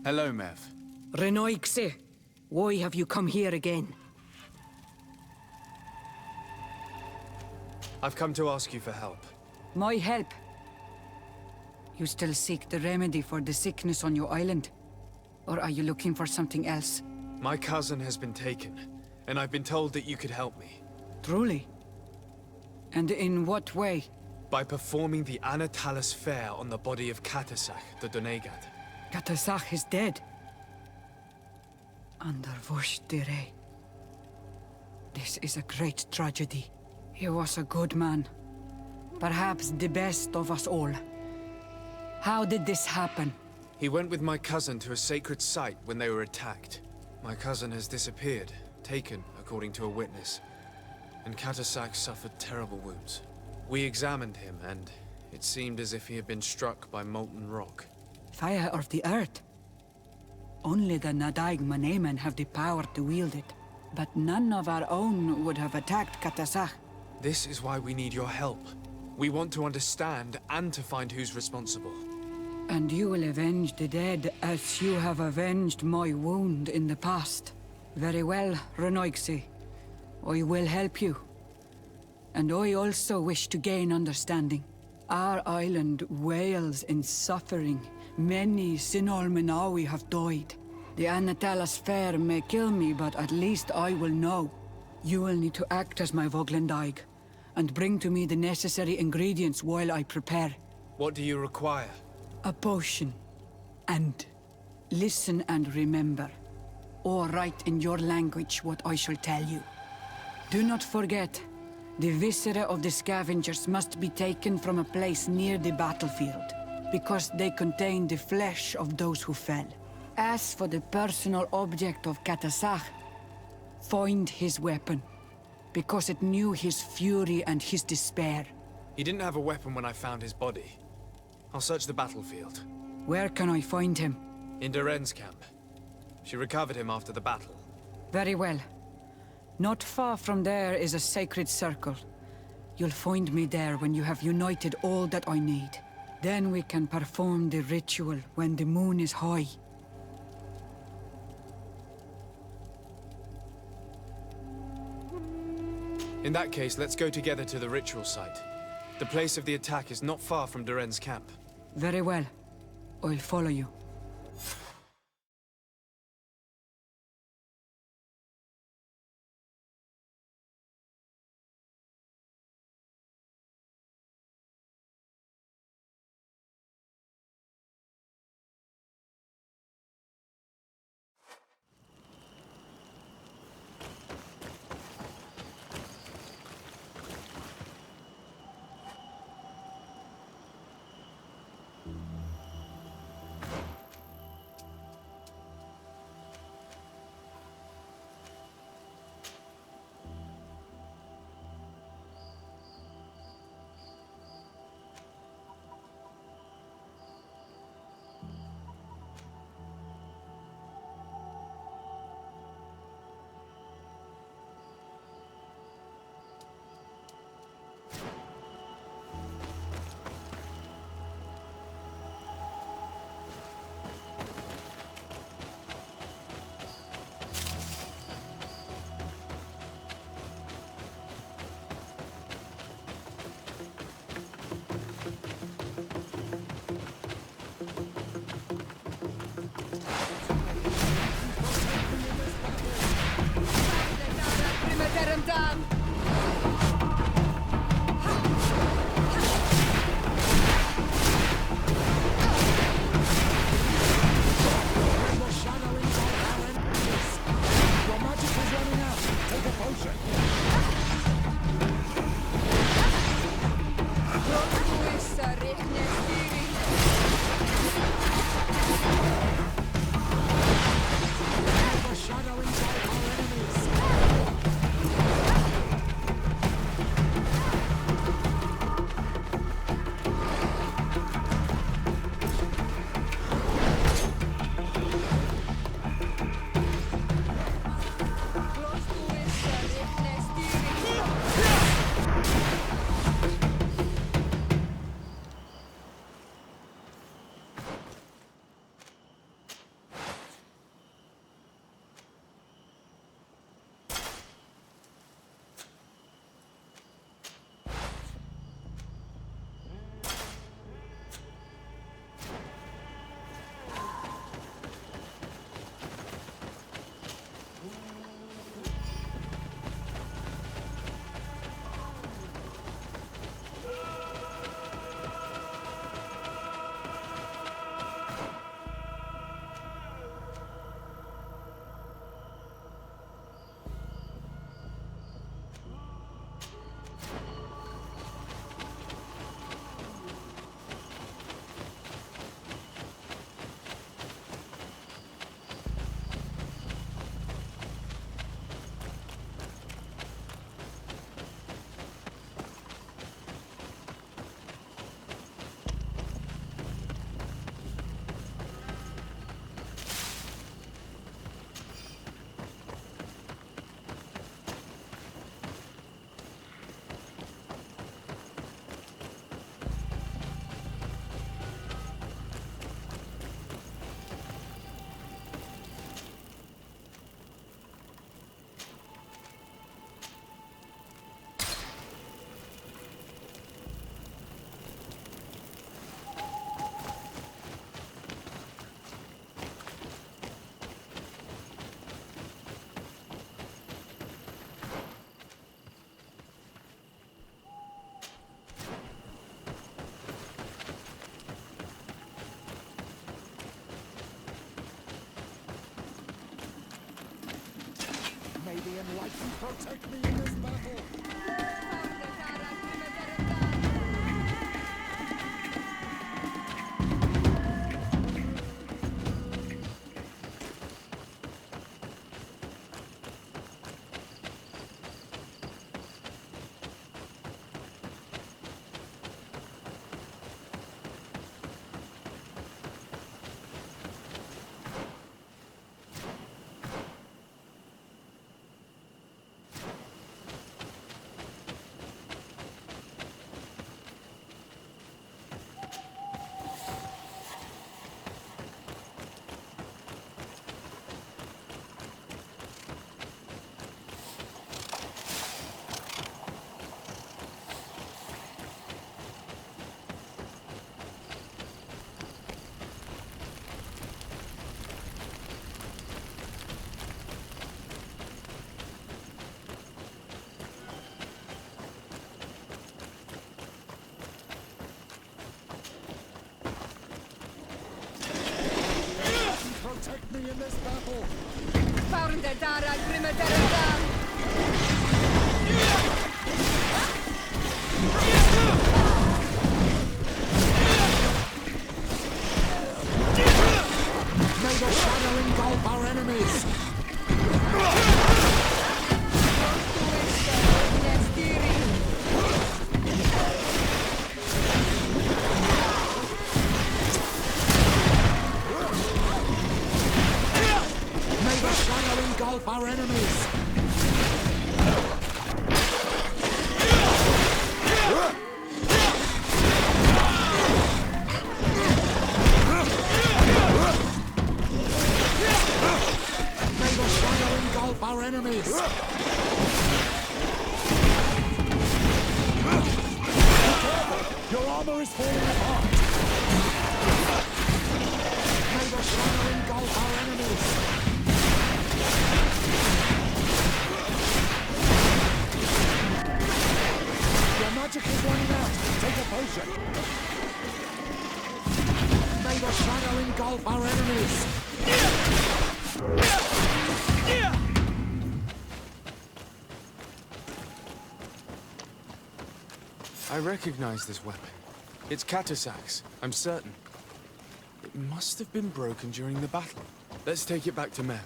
Hello, Mev. Renoixe, why have you come here again? I've come to ask you for help. My help? You still seek the remedy for the sickness on your island? Or are you looking for something else? My cousin has been taken, and I've been told that you could help me. Truly? And in what way? By performing the Anatalis fair on the body of Katasach, the Donegat. Katasach is dead. Under Vosh dire. This is a great tragedy. He was a good man. Perhaps the best of us all. How did this happen? He went with my cousin to a sacred site when they were attacked. My cousin has disappeared, taken, according to a witness. And Katasach suffered terrible wounds. We examined him, and it seemed as if he had been struck by molten rock. Fire of the earth. Only the Nadaig Manemen have the power to wield it. But none of our own would have attacked Katasach. This is why we need your help. We want to understand and to find who's responsible. And you will avenge the dead as you have avenged my wound in the past. Very well, Renoixe. I will help you. And I also wish to gain understanding. Our island wails in suffering. Many Sinol Menawi have died. The Anatalas fair may kill me, but at least I will know. You will need to act as my Voglendaig, and bring to me the necessary ingredients while I prepare. What do you require? A potion. And listen and remember. Or write in your language what I shall tell you. Do not forget, the viscera of the scavengers must be taken from a place near the battlefield, because they contain the flesh of those who fell. As for the personal object of Katasach, find his weapon, because it knew his fury and his despair. He didn't have a weapon when I found his body. I'll search the battlefield. Where can I find him? In Duren's camp. She recovered him after the battle. Very well. Not far from there is a sacred circle. You'll find me there when you have united all that I need. Then we can perform the ritual when the moon is high. In that case, let's go together to the ritual site. The place of the attack is not far from Duren's camp. Very well. I'll follow you. May the Enlightened protect me in this battle! this battle. Found the Dara Grimadara. May the shadow engulf our enemies. May the shadow engulf our enemies. Our enemies! Be careful! Your armor is falling apart! May the shadow engulf our enemies! Your magic is running out! Take a potion! May the shadow engulf our enemies! I recognize this weapon. It's Katasak's, I'm certain. It must have been broken during the battle. Let's take it back to Mev.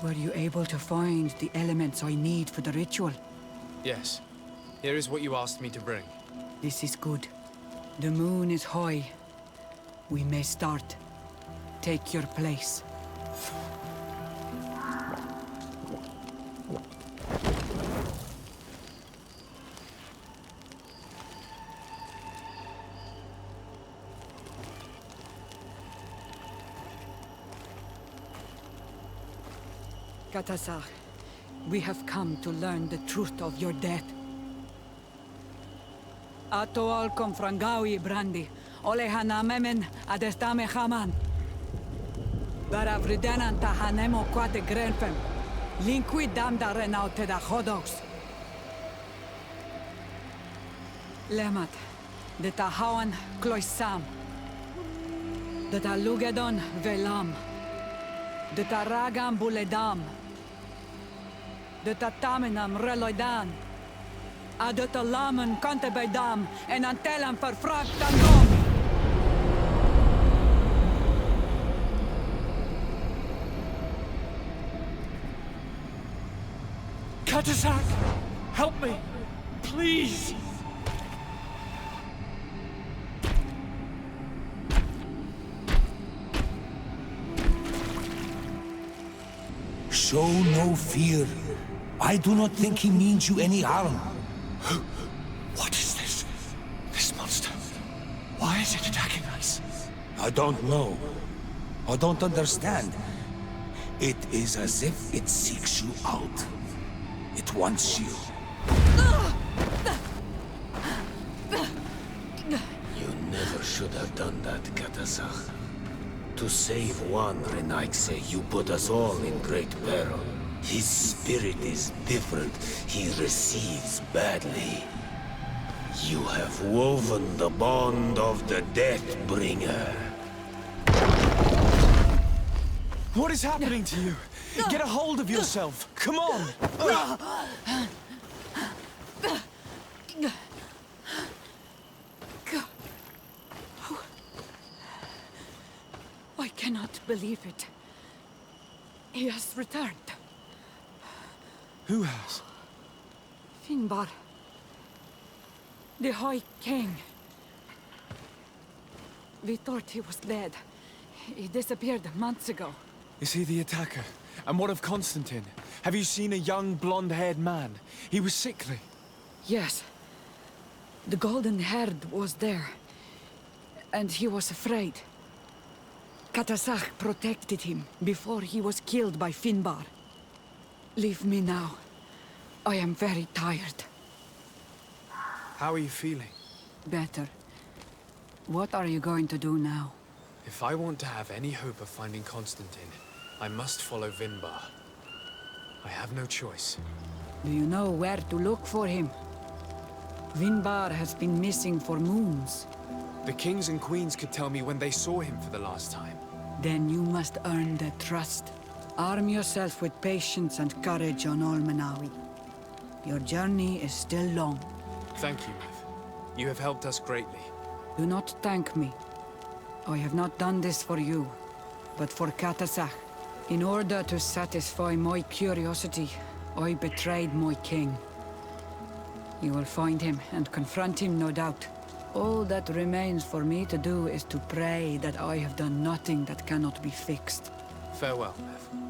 Were you able to find the elements I need for the ritual? Yes. Here is what you asked me to bring. This is good. The moon is high. We may start. Take your place. Katasar, we have come to learn the truth of your death. Ato al confrangawi brandi, olehana memen adestame haman. Baravridenan tahanemo quate grenfem, linqui damda renaute da hodox. Lemat, de Tahawan Kloisam, de Talugedon Velam, de Taragam Buledam, de Tataminam Reloidan, a de Talamen Kantebedam en Antelam Verfragtandom. Katasak! Help me! Please! Show no fear. I do not think he means you any harm. What is this? This monster? Why is it attacking us? I don't know. I don't understand. It is as if it seeks you out. It wants you. You never should have done that, Katasach. To save one, Renaikse, you put us all in great peril. His spirit is different. He receives badly. You have woven the bond of the Deathbringer. What is happening to you? Get a hold of yourself! Come on! I cannot believe it. He has returned. Who has? Finbar. The High King. We thought he was dead. He disappeared months ago. Is he the attacker? And what of Constantine? Have you seen a young, blonde-haired man? He was sickly. Yes. The golden-haired was there. And he was afraid. Katasach protected him before he was killed by Finbar. Leave me now. I am very tired. How are you feeling? Better. What are you going to do now? If I want to have any hope of finding Constantine, I must follow Vinbar. I have no choice. Do you know where to look for him? Vinbar has been missing for moons. The kings and queens could tell me when they saw him for the last time. Then you must earn their trust. Arm yourself with patience and courage on Olmenawi. Your journey is still long. Thank you, Mev. You have helped us greatly. Do not thank me. I have not done this for you, but for Katasach. In order to satisfy my curiosity, I betrayed my king. You will find him and confront him, no doubt. All that remains for me to do is to pray that I have done nothing that cannot be fixed. Farewell, Mev.